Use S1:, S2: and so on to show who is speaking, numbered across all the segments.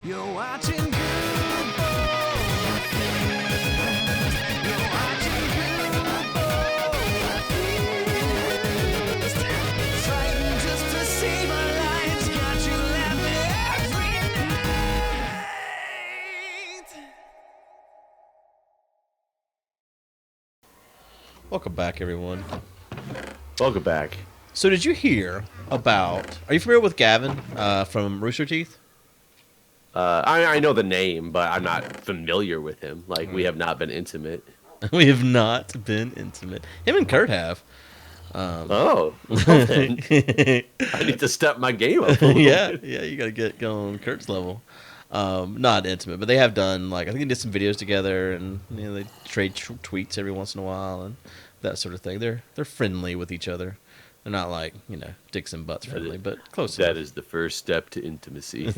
S1: You're watching Guude. You're watching Guude. Fighting just to save our lives. Got you laughing every night.
S2: Welcome back, everyone.
S3: Welcome back.
S2: So, did you hear about? Are you familiar with Gavin from Rooster Teeth?
S3: I know the name, but I'm not familiar with him. Like, we have not been intimate.
S2: We have not been intimate. Him and Kurt have.
S3: Oh, well then. I need to step my game up a little
S2: yeah,
S3: bit.
S2: you got to get on Kurt's level. Not intimate, but they have done I think they did some videos together, and they trade tweets every once in a while and that sort of thing. They're friendly with each other. They're not like dicks and butts friendly, but close.
S3: That is the first step to intimacy.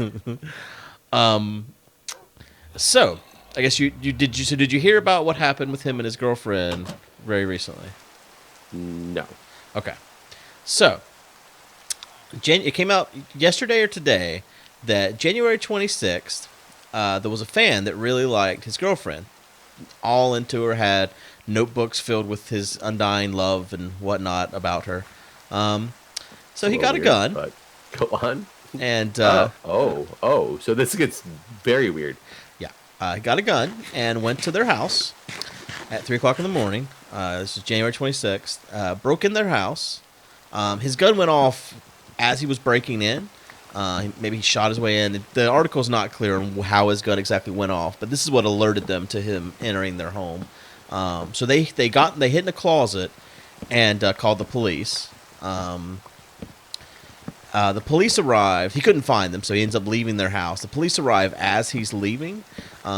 S2: So, I guess did you hear about what happened with him and his girlfriend very recently?
S3: No.
S2: Okay. So, it came out yesterday or today that January 26th, there was a fan that really liked his girlfriend. All into her, had notebooks filled with his undying love and whatnot about her. So he got a gun.
S3: But go on.
S2: And
S3: so this gets very weird.
S2: he got a gun and went to their house at 3 o'clock in the morning. This is January 26th. Broke in their house. His gun went off as he was breaking in. Maybe he shot his way in. The article's not clear on how his gun exactly went off, but this is what alerted them to him entering their home. So they hid in a closet and called the police. The police arrived. He couldn't find them, so he ends up leaving their house. The police arrive as he's leaving.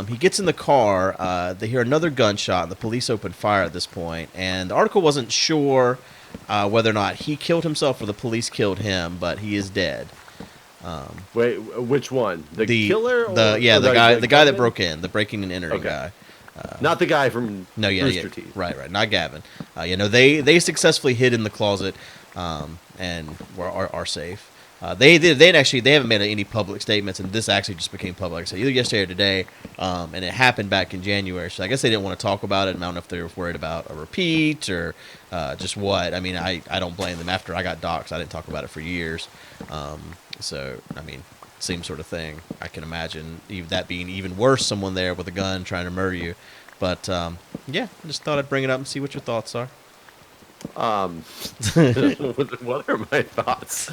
S2: He gets in the car. They hear another gunshot, and the police open fire at this point. And the article wasn't sure whether or not he killed himself or the police killed him, but he is dead.
S3: Wait, which one? The killer?
S2: The guy that broke in, the breaking and entering guy.
S3: Not the guy from
S2: Rooster
S3: Teeth.
S2: Right, not Gavin. They successfully hid in the closet and are safe. They haven't made any public statements, and this actually just became public. So either yesterday or today, and it happened back in January. So I guess they didn't want to talk about it. And I don't know if they were worried about a repeat or just what. I mean, I don't blame them. After I got doxxed, I didn't talk about it for years. So I mean, same sort of thing. I can imagine that being even worse. Someone there with a gun trying to murder you. But I just thought I'd bring it up and see what your thoughts are.
S3: What are my thoughts?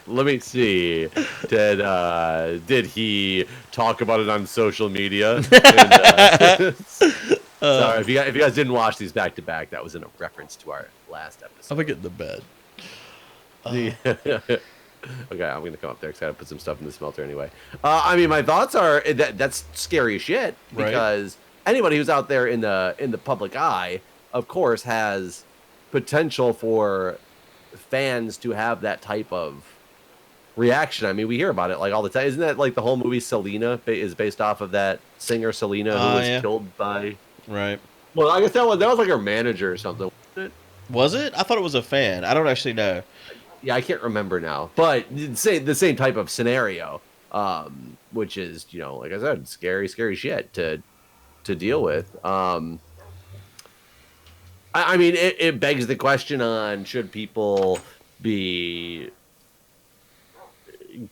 S3: Let me see. Did he talk about it on social media? And, sorry, if you guys didn't watch these back to back, that was in a reference to our last episode.
S2: I'm gonna get in the bed.
S3: Okay, I'm gonna come up there because I gotta put some stuff in the smelter anyway. I mean, my thoughts are that's scary as shit because anybody who's out there in the public eye, of course, has potential for fans to have that type of reaction. I mean, we hear about it like all the time. Isn't that like the whole movie Selena is based off of that singer Selena who was killed by?
S2: Right.
S3: Well, I guess that was like her manager or something. Wasn't it?
S2: Was it? I thought it was a fan. I don't actually know.
S3: Yeah, I can't remember now. But say the same type of scenario, which is like I said, scary shit to deal with. I mean, it begs the question on should people be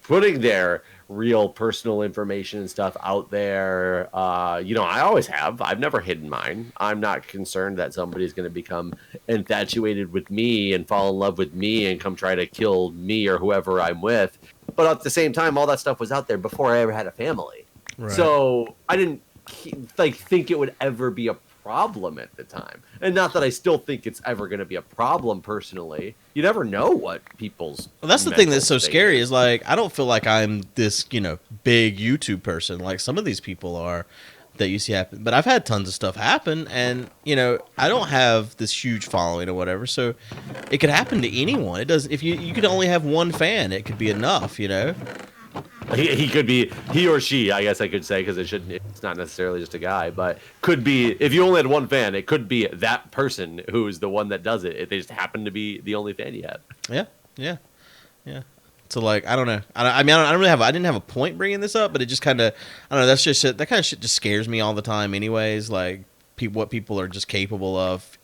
S3: putting their real personal information and stuff out there. I always have. I've never hidden mine. I'm not concerned that somebody's going to become infatuated with me and fall in love with me and come try to kill me or whoever I'm with. But at the same time, all that stuff was out there before I ever had a family. Right. So I didn't think it would ever be a problem at the time. And not that I still think it's ever going to be a problem personally. You never know what people's
S2: that's the thing that's so scary is like I don't feel like I'm this big YouTube person like some of these people are that you see happen, but I've had tons of stuff happen, and I don't have this huge following or whatever, so it could happen to anyone. It does. If you could only have one fan, it could be enough.
S3: He could be, he or she, I guess I could say, because it's not necessarily just a guy, but could be, if you only had one fan, it could be that person who is the one that does it. They just happen to be the only fan you have.
S2: Yeah. So like I don't know. I mean I didn't have a point bringing this up, but it just kind of I don't know. That's just shit. That kind of shit just scares me all the time. Anyways, like what people are just capable of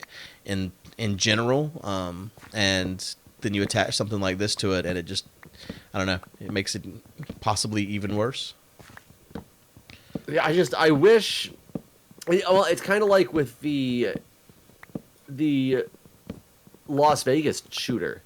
S2: in general. And then you attach something like this to it, and it just I don't know. It makes it possibly even worse.
S3: Yeah, I wish. Well, it's kind of like with the Las Vegas shooter.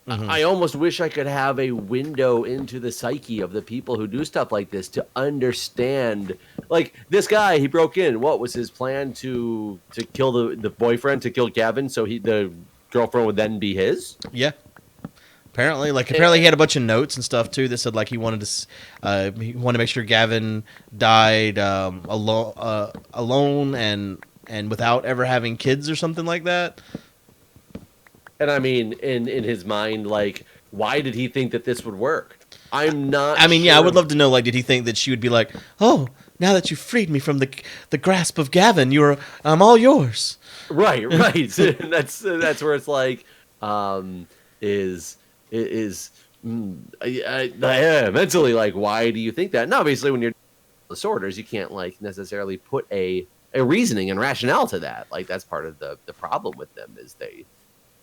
S2: Mm-hmm.
S3: I almost wish I could have a window into the psyche of the people who do stuff like this to understand. Like this guy, he broke in. What was his plan to kill the boyfriend, to kill Gavin, so the girlfriend would then be his?
S2: Yeah. Apparently he had a bunch of notes and stuff too that said like he wanted to make sure Gavin died alone and without ever having kids or something like that.
S3: And I mean, in his mind, like, why did he think that this would work? I'm not.
S2: I mean,
S3: sure.
S2: yeah, I would love to know. Like, did he think that she would be like, "Oh, now that you freed me from the grasp of Gavin, I'm all yours."
S3: Right. And that's where it's like, mentally, like, why do you think that? And obviously, when you're disorders, you can't like necessarily put a reasoning and rationale to that. Like, that's part of the problem with them is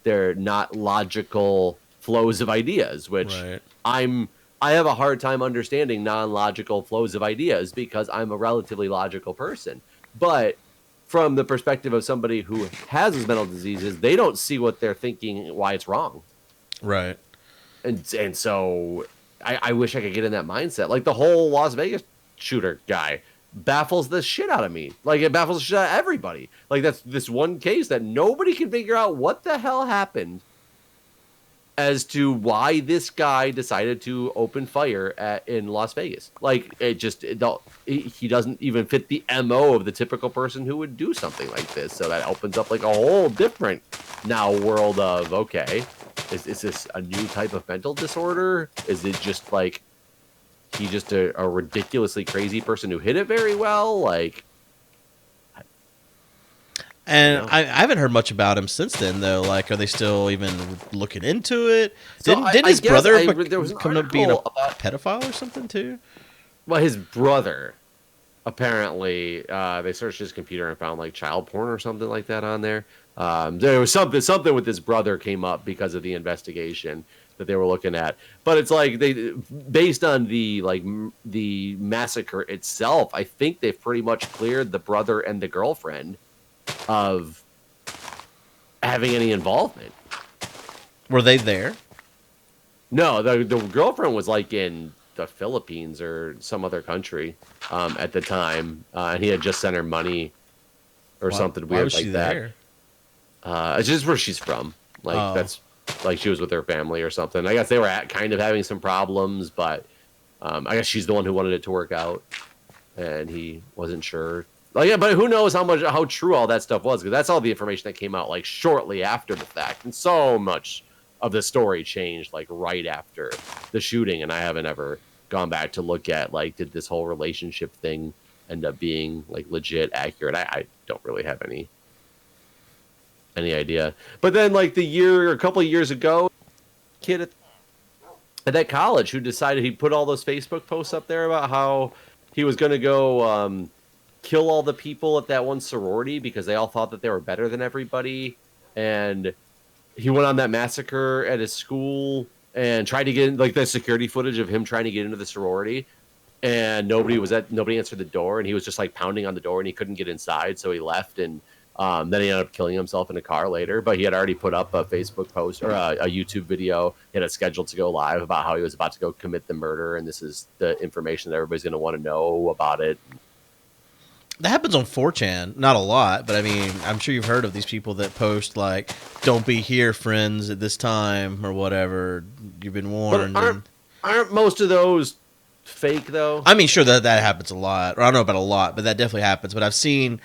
S3: they're not logical flows of ideas, which
S2: right.
S3: I have a hard time understanding non-logical flows of ideas because I'm a relatively logical person. But from the perspective of somebody who has these mental diseases, they don't see what they're thinking, why it's wrong.
S2: Right.
S3: And so I wish I could get in that mindset. Like the whole Las Vegas shooter guy baffles the shit out of me. Like it baffles the shit out of everybody. Like that's this one case that nobody can figure out what the hell happened as to why this guy decided to open fire in Las Vegas. Like he doesn't even fit the MO of the typical person who would do something like this. So that opens up like a whole different now world of, okay, is this a new type of mental disorder? Is it just like he just a ridiculously crazy person who hit it very well? Like,
S2: and I haven't heard much about him since then, though. Like, are they still even looking into it?
S3: So
S2: didn't his brother
S3: there was
S2: come up being a pedophile or something too?
S3: Well, his brother apparently they searched his computer and found like child porn or something like that on there. There was something with his brother came up because of the investigation that they were looking at. But it's like based on the massacre itself, I think they've pretty much cleared the brother and the girlfriend of having any involvement.
S2: Were they there?
S3: No, the girlfriend was like in the Philippines or some other country at the time, and he had just sent her money or something weird
S2: was
S3: like
S2: she
S3: that.
S2: There?
S3: It's just where she's from. Like that's like she was with her family or something. I guess they were kind of having some problems, but I guess she's the one who wanted it to work out, and he wasn't sure. Like, yeah, but who knows how true all that stuff was? Because that's all the information that came out like shortly after the fact, and so much of the story changed like right after the shooting. And I haven't ever gone back to look at like, did this whole relationship thing end up being like legit accurate? I don't really have any idea. But then like a couple of years ago, kid at that college who decided he'd put all those Facebook posts up there about how he was going to go kill all the people at that one sorority because they all thought that they were better than everybody. And he went on that massacre at his school and tried to get in, like the security footage of him trying to get into the sorority. And nobody answered the door, and he was just like pounding on the door and he couldn't get inside. So he left, and then he ended up killing himself in a car later. But he had already put up a Facebook post or a YouTube video. He had it scheduled to go live about how he was about to go commit the murder. And this is the information that everybody's going to want to know about it.
S2: That happens on 4chan. Not a lot, but I mean, I'm sure you've heard of these people that post like, "Don't be here, friends, at this time," or whatever. You've been warned.
S3: But aren't most of those fake though?
S2: I mean, sure that happens a lot. Or I don't know about a lot, but that definitely happens. But I've seen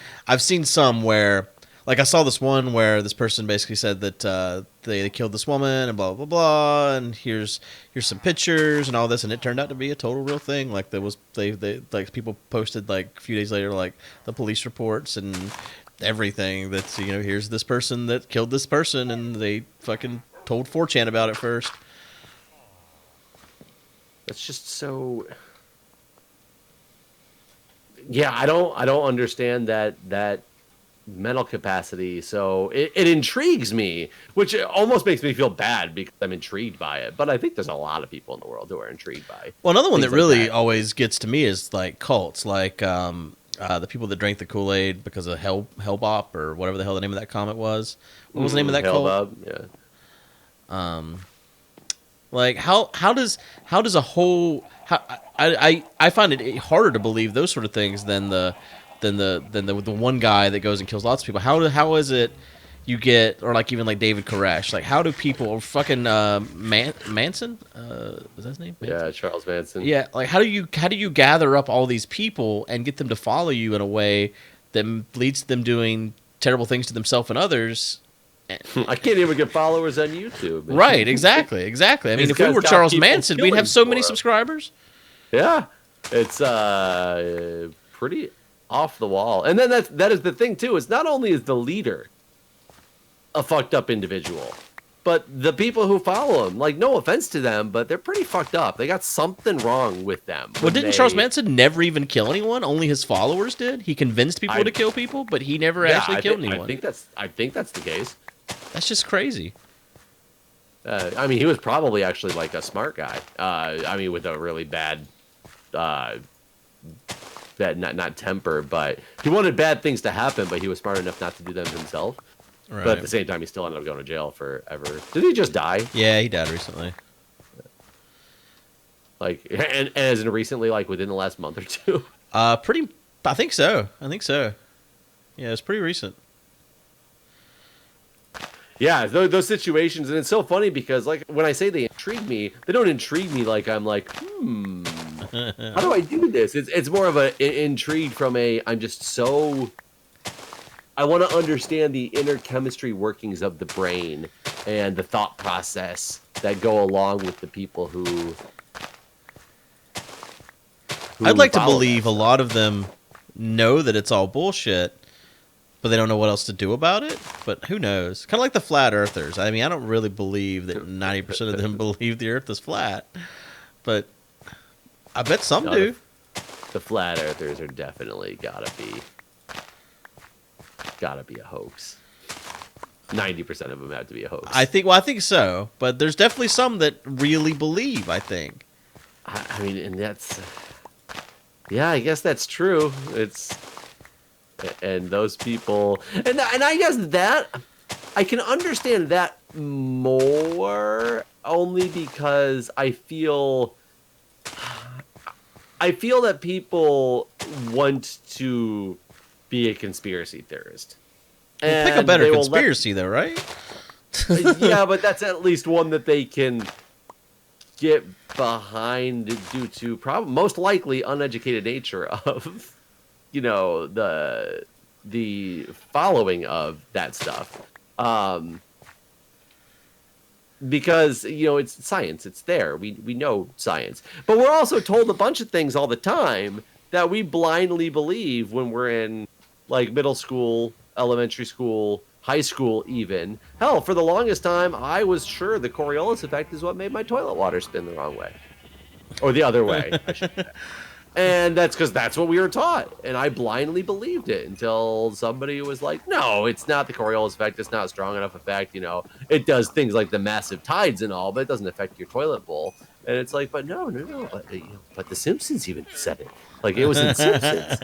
S2: some where, like, I saw this one where this person basically said that they killed this woman and blah blah blah, and here's some pictures and all this, and it turned out to be a total real thing. Like there was they like people posted like a few days later like the police reports and everything that's here's this person that killed this person, and they fucking told 4chan about it first.
S3: That's just so. Yeah, I don't understand that mental capacity. So it intrigues me, which almost makes me feel bad because I'm intrigued by it. But I think there's a lot of people in the world who are intrigued by
S2: Well, another one that
S3: things like
S2: really
S3: that.
S2: always gets to me is like cults, like the people that drank the Kool-Aid because of Hellbop or whatever the hell the name of that comic was. What was the name of that
S3: Held
S2: cult?
S3: up, yeah.
S2: Like how does a whole I find it harder to believe those sort of things than the one guy that goes and kills lots of people. How is it you get, or like even like David Koresh, like how do people, or fucking Manson, is that his name? Manson?
S3: Yeah, Charles Manson.
S2: Yeah, like how do you gather up all these people and get them to follow you in a way that leads to them doing terrible things to themselves and others?
S3: I can't even get followers on YouTube.
S2: Right, exactly. I mean,
S3: These
S2: if we
S3: guys
S2: were
S3: got
S2: Charles
S3: people
S2: Manson, we'd have
S3: killing
S2: so many
S3: for 'em.
S2: subscribers.
S3: Yeah, it's pretty off the wall. And then that is the thing too. It's not only is the leader a fucked up individual, but the people who follow him, like no offense to them, but they're pretty fucked up. They got something wrong with them.
S2: Well, didn't Charles Manson never even kill anyone? Only his followers did. He convinced people to kill people, but he never actually killed anyone.
S3: I think that's the case.
S2: That's just crazy.
S3: I mean, he was probably actually like a smart guy. I mean, with a really bad, not temper, but he wanted bad things to happen, but he was smart enough not to do them himself.
S2: Right.
S3: But at the same time, he still ended up going to jail forever. Did he just die?
S2: Yeah, he died recently.
S3: Like, and as in recently, like within the last month or two.
S2: Pretty. I think so. Yeah, it's pretty recent.
S3: Yeah, those situations, and it's so funny because, like, when I say they intrigue me, they don't intrigue me like I'm like, how do I do this? It's more of an intrigue from I'm just so. I want to understand the inner chemistry workings of the brain and the thought process that go along with the people who
S2: I'd like to
S3: follow
S2: believe
S3: that
S2: a lot of them know that it's all bullshit, but they don't know what else to do about it. But who knows? Kind of like the flat earthers. I mean, I don't really believe that 90% of them believe the earth is flat, but I bet some
S3: No,
S2: do.
S3: The flat earthers are definitely gotta be a hoax. 90% of them have to be a hoax.
S2: I think so, but there's definitely some that really believe, I think.
S3: I mean, and that's, yeah, I guess that's true. And those people, and I guess that I can understand that more only because I feel that people want to be a conspiracy theorist.
S2: Well, pick a
S3: And
S2: better
S3: they will
S2: conspiracy, though, right?
S3: yeah, but that's at least one that they can get behind due to most likely uneducated nature of, the following of that stuff. Because, it's science. It's there. We know science. But we're also told a bunch of things all the time that we blindly believe when we're in, like, middle school, elementary school, high school even. Hell, for the longest time, I was sure the Coriolis effect is what made my toilet water spin the wrong way. Or the other way, I should say. And that's because that's what we were taught. And I blindly believed it until somebody was like, no, it's not the Coriolis effect. It's not a strong enough effect. It does things like the massive tides and all, but it doesn't affect your toilet bowl. And it's like, but no. But the Simpsons even said it. Like, it was in Simpsons,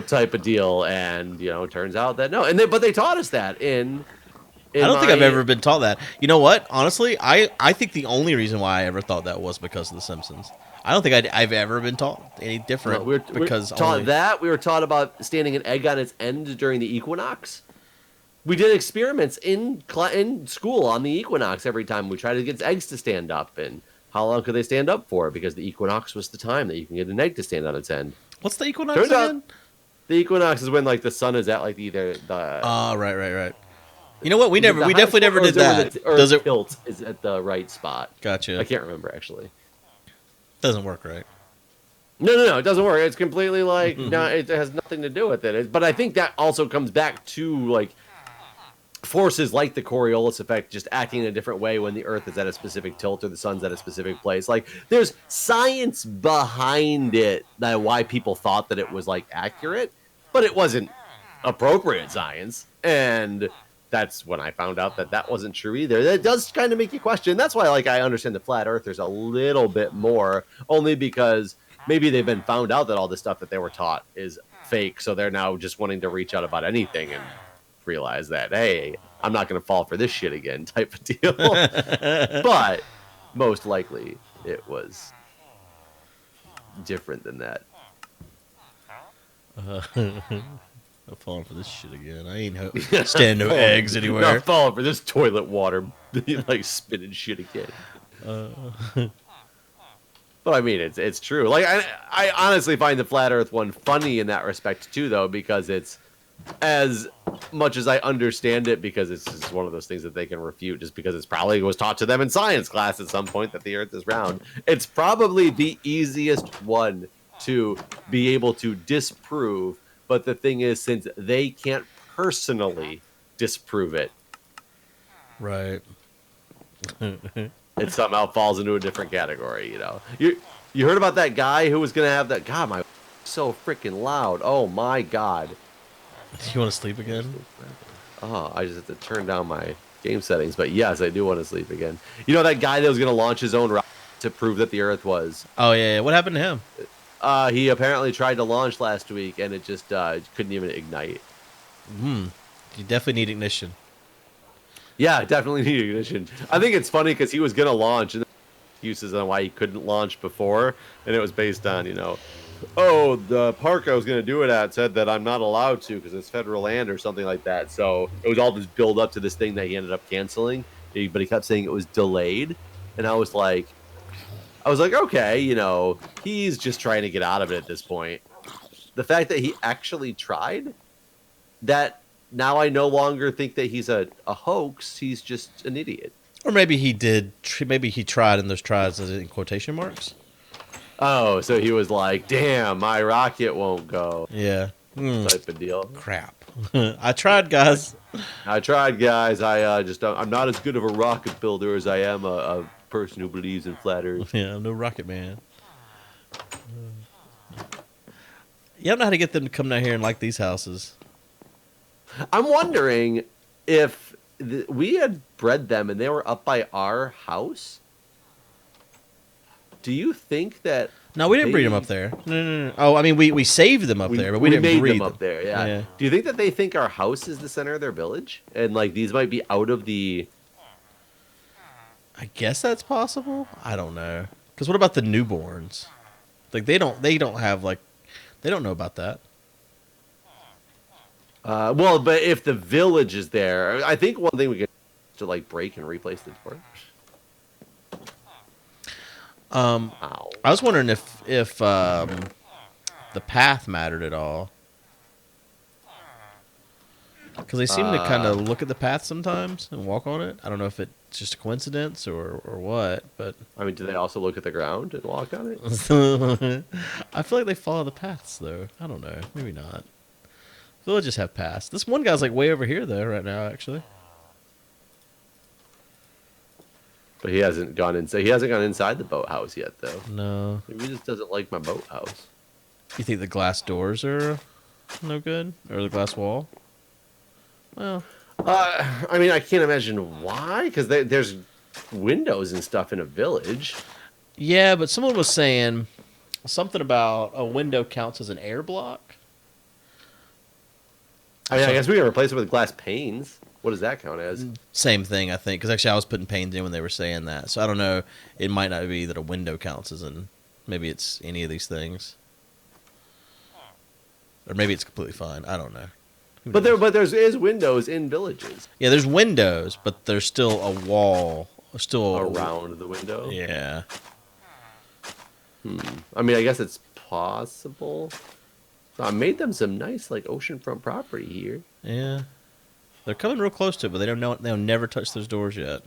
S3: type of deal. And, turns out that no. But they taught us that I
S2: don't think I've ever been taught that. You know what? Honestly, I think the only reason why I ever thought that was because of The Simpsons. I don't think I've ever been taught any different.
S3: We were taught that. We were taught about standing an egg on its end during the equinox. We did experiments in school on the equinox every time. We tried to get eggs to stand up, and how long could they stand up for? Because the equinox was the time that you can get an egg to stand on its end.
S2: What's the equinox
S3: Turns out
S2: again?
S3: The equinox is when, like, the sun is at, like, either the.
S2: Oh, right. You know what? We definitely never did that.
S3: Does it tilt is at the right spot?
S2: Gotcha.
S3: I can't remember actually.
S2: Doesn't work right.
S3: No, it doesn't work. It's completely like no, it has nothing to do with it. But I think that also comes back to, like, forces like the Coriolis effect just acting in a different way when the Earth is at a specific tilt or the sun's at a specific place. Like, there's science behind it, that why people thought that it was like accurate, but it wasn't appropriate science. And that's when I found out that that wasn't true either. That does kind of make you question. That's why, like, I understand the flat earthers a little bit more, only because maybe they've been found out that all the stuff that they were taught is fake, so they're now just wanting to reach out about anything and realize that, hey, I'm not going to fall for this shit again, type of deal. But most likely it was different than that.
S2: I'm falling for this shit again. I ain't standing no eggs anywhere.
S3: Not falling for this toilet water, like spinning shit again. But I mean, it's true. Like, I honestly find the flat Earth one funny in that respect too, though, because it's, as much as I understand it, because it's just one of those things that they can refute, just because it's probably was taught to them in science class at some point that the Earth is round. It's probably the easiest one to be able to disprove. But the thing is, since they can't personally disprove it,
S2: right,
S3: it somehow falls into a different category. You know, you heard about that guy who was gonna have that? God, my so freaking loud. Oh my God.
S2: You want to sleep again?
S3: Oh, I just have to turn down my game settings. But yes, I do want to sleep again. You know that guy that was gonna launch his own rocket to prove that the Earth was?
S2: Oh yeah. What happened to him?
S3: He apparently tried to launch last week, and it just couldn't even ignite.
S2: You definitely need ignition.
S3: Yeah, definitely need ignition. I think it's funny because he was going to launch, and excuses on why he couldn't launch before, and it was based on, oh, the park I was going to do it at said that I'm not allowed to because it's federal land or something like that. So it was all just build up to this thing that he ended up canceling, but he kept saying it was delayed, and I was like, okay, he's just trying to get out of it at this point. The fact that he actually tried, that now I no longer think that he's a hoax. He's just an idiot.
S2: Or maybe he did. Maybe he tried, and those tries is in quotation marks.
S3: Oh, so he was like, "Damn, my rocket won't go."
S2: Yeah,
S3: type of deal.
S2: Crap. I tried, guys.
S3: I tried, guys. I just don't, I'm not as good of a rocket builder as I am a person who believes in flat Earth.
S2: Yeah, I'm no rocket man. You don't know how to get them to come down here and like these houses.
S3: I'm wondering if we had bred them and they were up by our house. Do you think that?
S2: No, we didn't breed them up there. No. Oh, I mean, we saved them up there, but we didn't
S3: made
S2: breed
S3: them up there. Yeah. Do you think that they think our house is the center of their village, and like these might be out of the?
S2: I guess that's possible. I don't know. Because what about the newborns? Like they don't have like, they don't know about that.
S3: Well, but if the village is there, I think one thing we could to like break and replace the door.
S2: I was wondering if the path mattered at all. Because they seem to kind of look at the path sometimes and walk on it. I don't know if it's just a coincidence or what, but...
S3: I mean, do they also look at the ground and walk on it?
S2: I feel like they follow the paths, though. I don't know. Maybe not. Villages have paths. This one guy's like way over here, though, right now, actually.
S3: But he hasn't gone inside. He hasn't gone inside the boathouse yet, though.
S2: No.
S3: Maybe he just doesn't like my boathouse.
S2: You think the glass doors are no good? Or the glass wall? Well,
S3: I mean, I can't imagine why, because there's windows and stuff in a village.
S2: Yeah, but someone was saying something about a window counts as an air block.
S3: I mean, I guess we can replace it with glass panes. What does that count as?
S2: Same thing, I think, because actually I was putting panes in when they were saying that. So I don't know. It might not be that a window counts as in, maybe it's any of these things. Or maybe it's completely fine. I don't know.
S3: But there's windows in villages.
S2: Yeah, there's windows, but there's still a wall, still
S3: around the window.
S2: Yeah.
S3: I mean, I guess it's possible. So I made them some nice like oceanfront property here.
S2: Yeah. They're coming real close to it, but they don't know. They'll never touch those doors yet.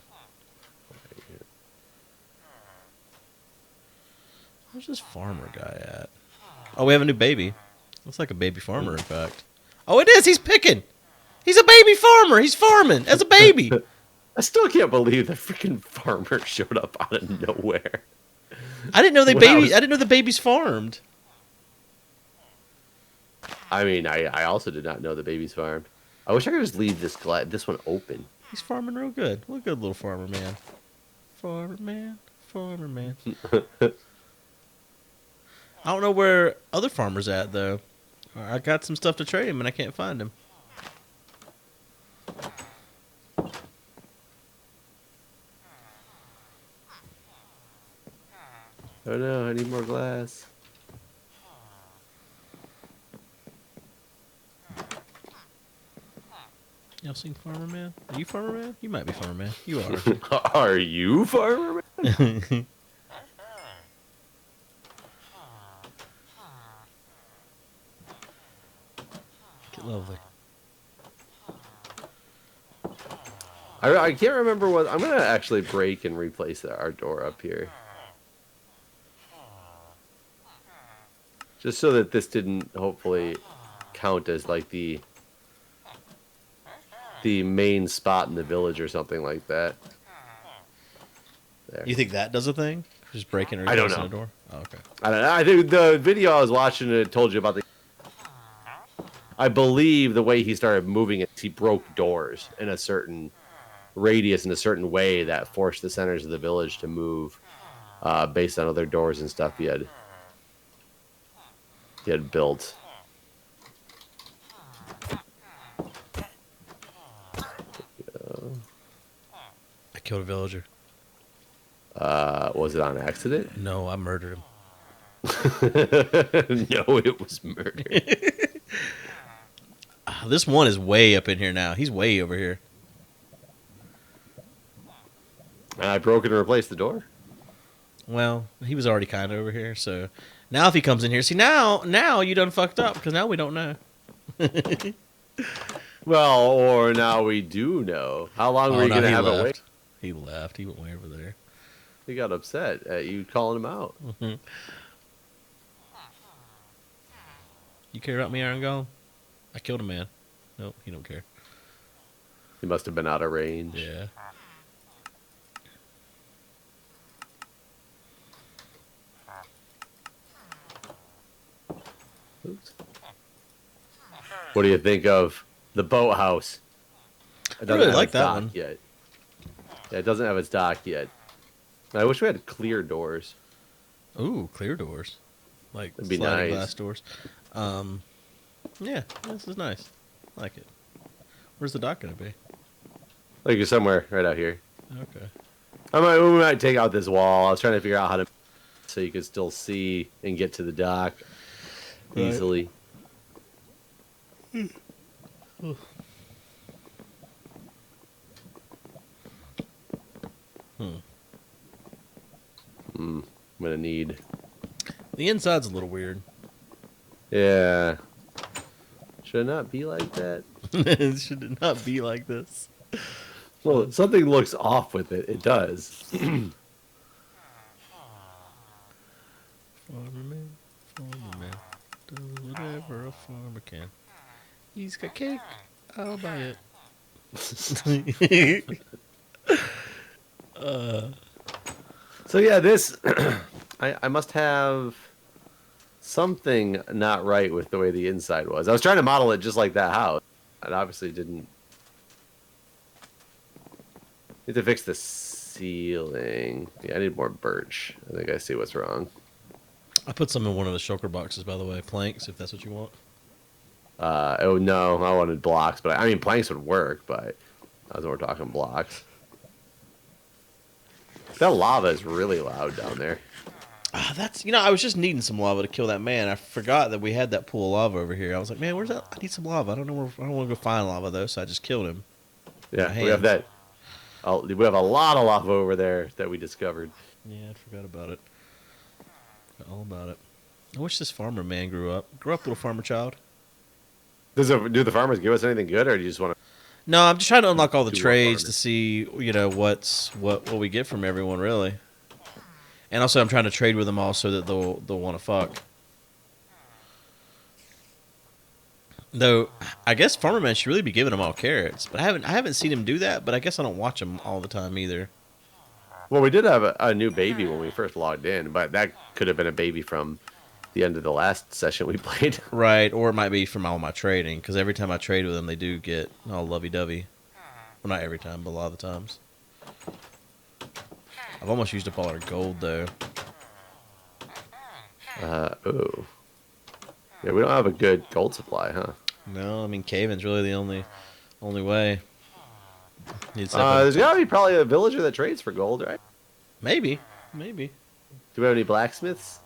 S2: Where's this farmer guy at? Oh, we have a new baby. Looks like a baby farmer, in fact. Oh, it is. He's picking. He's a baby farmer. He's farming as a baby.
S3: I still can't believe the freaking farmer showed up out of nowhere.
S2: I didn't know
S3: I
S2: didn't know the babies farmed.
S3: I mean, I also did not know the babies farmed. I wish I could just leave this one open.
S2: He's farming real good. What a good little farmer man. Farmer man. Farmer man. I don't know where other farmers at though. I got some stuff to trade him and I can't find him.
S3: Oh no, I need more glass.
S2: Y'all seen Farmer Man? Are you Farmer Man? You might be Farmer Man. You are.
S3: Are you farmer man?
S2: Get lovely.
S3: I can't remember what. I'm gonna actually break and replace our door up here, just so that this didn't hopefully count as like the main spot in the village or something like that. There.
S2: You think that does a thing? Just breaking or
S3: I don't
S2: replacing
S3: know.
S2: a door? Oh, okay.
S3: I don't know. I think the video I was watching it told you about the. I believe the way he started moving it, he broke doors in a certain radius in a certain way that forced the centers of the village to move based on other doors and stuff he had built.
S2: I killed a villager.
S3: Was it on accident?
S2: No, I murdered him.
S3: No, it was murder.
S2: This one is way up in here now. He's way over here.
S3: And I broke it and replaced the door.
S2: Well, he was already kind of over here, so now if he comes in here, see now you done fucked up because now we don't know.
S3: Well, or now we do know. How long were you gonna have it wait?
S2: He left. He went way over there.
S3: He got upset at you calling him out.
S2: Mm-hmm. You care about me, Iron Golem? I killed a man. Nope, he don't care.
S3: He must have been out of range.
S2: Yeah.
S3: Oops. What do you think of the boathouse? It
S2: I really
S3: have
S2: like
S3: its
S2: that
S3: dock
S2: one.
S3: yet. Yeah, it doesn't have its dock yet. I wish we had clear doors.
S2: Ooh, clear doors. Like
S3: That'd be
S2: sliding
S3: nice.
S2: glass doors. Yeah, this is nice. I like it. Where's the dock gonna be?
S3: Like somewhere right out here.
S2: Okay.
S3: We might take out this wall. I was trying to figure out how to so you could still see and get to the dock
S2: Right.
S3: easily. I'm gonna need.
S2: The inside's a little weird.
S3: Yeah. Should it not be like that?
S2: It should not be like this.
S3: Well, something looks off with it. It does.
S2: Farmer man, does whatever a farmer can. He's got cake, I'll buy it.
S3: So yeah, this I must have something not right with the way the inside was. I was trying to model it just like that house. It obviously didn't. Need to fix the ceiling. Yeah, I need more birch. I think I see what's wrong.
S2: I put some in one of the shulker boxes, by the way. Planks, if that's what you want.
S3: Oh no, I wanted blocks, but I mean planks would work, but that's what we're talking blocks. That lava is really loud down there.
S2: That's I was just needing some lava to kill that man. I forgot that we had that pool of lava over here. I was like, man, where's that? I need some lava. I don't know where. I don't want to go find lava though, so I just killed him.
S3: Yeah, we have that. We have a lot of lava over there that we discovered.
S2: Yeah, I forgot about it. Forgot all about it. I wish this farmer man grew up. Grow up, little farmer child.
S3: Do the farmers give us anything good, or do you just want to?
S2: No, I'm just trying to unlock all the
S3: Do
S2: trades
S3: farming.
S2: to see, what we get from everyone, really. And also, I'm trying to trade with them all so that they'll want to fuck. Though I guess Farmer Man should really be giving them all carrots, but I haven't seen him do that. But I guess I don't watch him all the time either.
S3: Well, we did have a new baby when we first logged in, but that could have been a baby from the end of the last session we played.
S2: Right, or it might be from all my trading, because every time I trade with them, they do get all lovey-dovey. Well, not every time, but a lot of the times. I've almost used up all our gold, though.
S3: Oh. Yeah, we don't have a good gold supply, huh?
S2: No, I mean, caving's really the only way.
S3: There's got to be probably a villager that trades for gold, right?
S2: Maybe.
S3: Do we have any blacksmiths?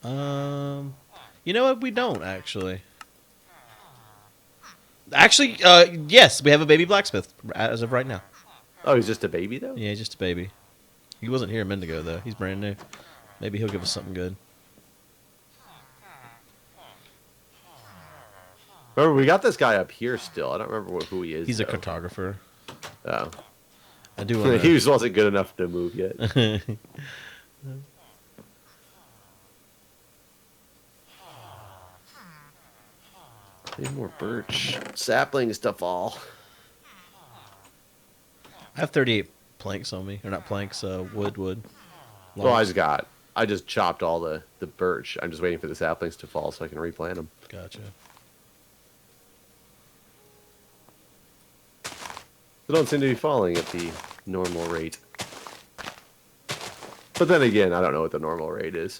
S2: You know what? We don't, actually. Actually, yes, we have a baby blacksmith as of right now.
S3: Oh, he's just a baby, though?
S2: Yeah, just a baby. He wasn't here a minute ago, though. He's brand new. Maybe he'll give us something good.
S3: Remember, we got this guy up here still. I don't remember who he is.
S2: He's
S3: though.
S2: a cartographer.
S3: Oh.
S2: I do want
S3: He just wasn't good enough to move yet. Need more birch saplings to fall.
S2: I have 38 planks on me. Or not planks, wood.
S3: Well, I just chopped all the birch. I'm just waiting for the saplings to fall so I can replant them.
S2: Gotcha.
S3: They don't seem to be falling at the normal rate. But then again, I don't know what the normal rate is.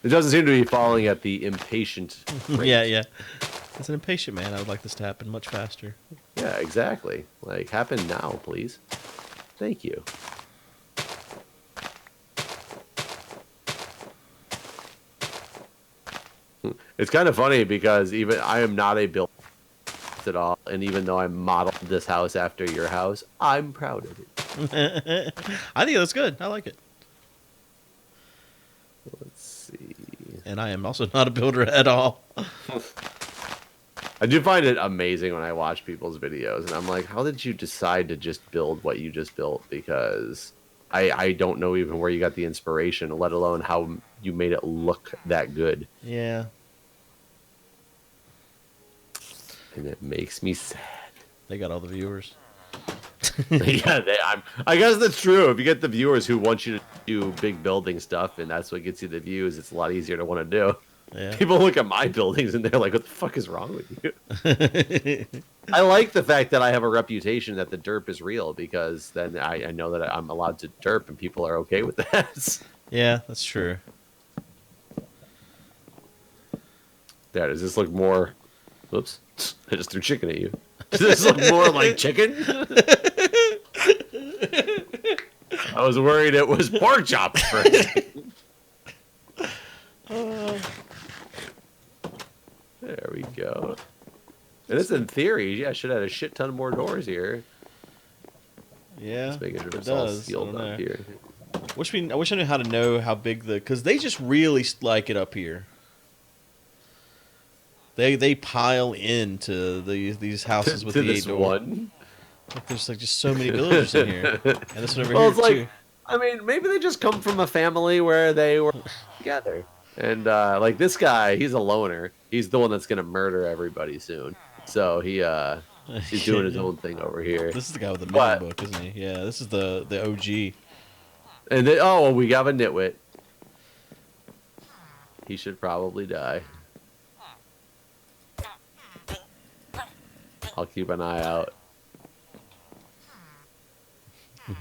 S3: It doesn't seem to be falling at the impatient rate.
S2: Yeah. As an impatient man, I would like this to happen much faster.
S3: Yeah, exactly. Like, happen now, please. Thank you. It's kind of funny because even I am not a builder at all, and even though I modeled this house after your house, I'm proud of it.
S2: I think that's good. I like it.
S3: Let's see.
S2: And I am also not a builder at all.
S3: I do find it amazing when I watch people's videos, and I'm like, how did you decide to just build what you just built? Because I don't know even where you got the inspiration, let alone how you made it look that good.
S2: Yeah.
S3: And it makes me sad.
S2: They got all the viewers.
S3: Yeah, I guess that's true. If you get the viewers who want you to do big building stuff, and that's what gets you the views, it's a lot easier to want to do.
S2: Yeah.
S3: People look at my buildings and they're like, what the fuck is wrong with you? I like the fact that I have a reputation that the derp is real, because then I know that I'm allowed to derp and people are okay with that.
S2: Yeah, that's true.
S3: There, does this look more... Whoops. I just threw chicken at you. Does this look more like chicken? I was worried it was pork chops for a second. There we go. And it's in theory, yeah, I should have a shit ton more doors here.
S2: Yeah,
S3: Just making sure
S2: it
S3: it's all
S2: does.
S3: sealed
S2: I
S3: up
S2: don't know.
S3: here.
S2: I wish I knew how to know how big because they just really like it up here. They pile into these houses with
S3: To
S2: the
S3: this
S2: 8 door.
S3: one.
S2: Like, there's like just so many villagers in here, and this one over
S3: Well,
S2: here
S3: it's like,
S2: too.
S3: I mean, maybe they just come from a family where they were together. And like this guy, he's a loner. He's the one that's gonna murder everybody soon. So he's doing his own thing over here.
S2: This is the guy with the
S3: But-
S2: mini book, isn't he? Yeah, this is the OG.
S3: And then, oh, we got a nitwit. He should probably die. I'll keep an eye out.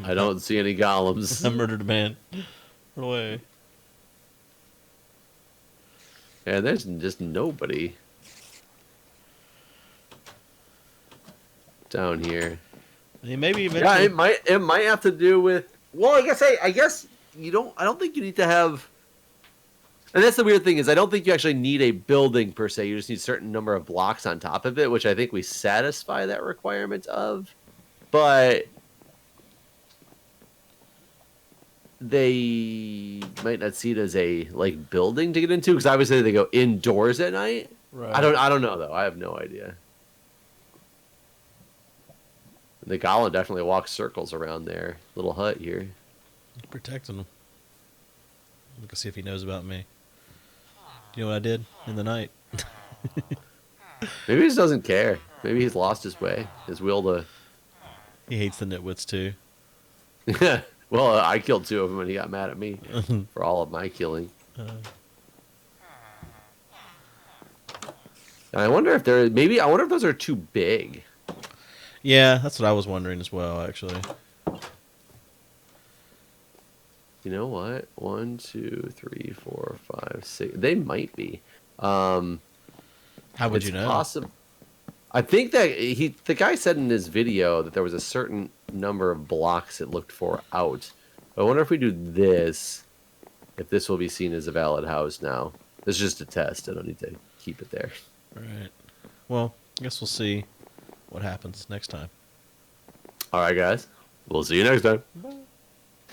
S3: I don't see any golems.
S2: I murdered a man. Run away.
S3: And there's just nobody down here.
S2: I mean, maybe
S3: Yeah,
S2: eventually.
S3: it might have to do with. Well, I guess you don't. I don't think you need to have. And that's the weird thing is I don't think you actually need a building per se. You just need a certain number of blocks on top of it, which I think we satisfy that requirement of. But they might not see it as a like building to get into because obviously they go indoors at night.
S2: Right.
S3: I don't know though. I have no idea. The golem definitely walks circles around their little hut here.
S2: Protecting him. Look and see if he knows about me. You know what I did in the night?
S3: Maybe he just doesn't care. Maybe he's lost his way, his will to.
S2: He hates the nitwits too.
S3: Well, I killed 2 of them, and he got mad at me for all of my killing. And I wonder if I wonder if those are too big.
S2: Yeah, that's what I was wondering as well, actually.
S3: You know what? 1, 2, 3, 4, 5, 6. They might be. How
S2: would you know?
S3: Possible. I think that the guy said in his video that there was a certain number of blocks it looked for out. I wonder if we do this, if this will be seen as a valid house now. This is just a test. I don't need to keep it there.
S2: All right. Well, I guess we'll see what happens next time.
S3: All right, guys. We'll see you next time.
S2: Bye.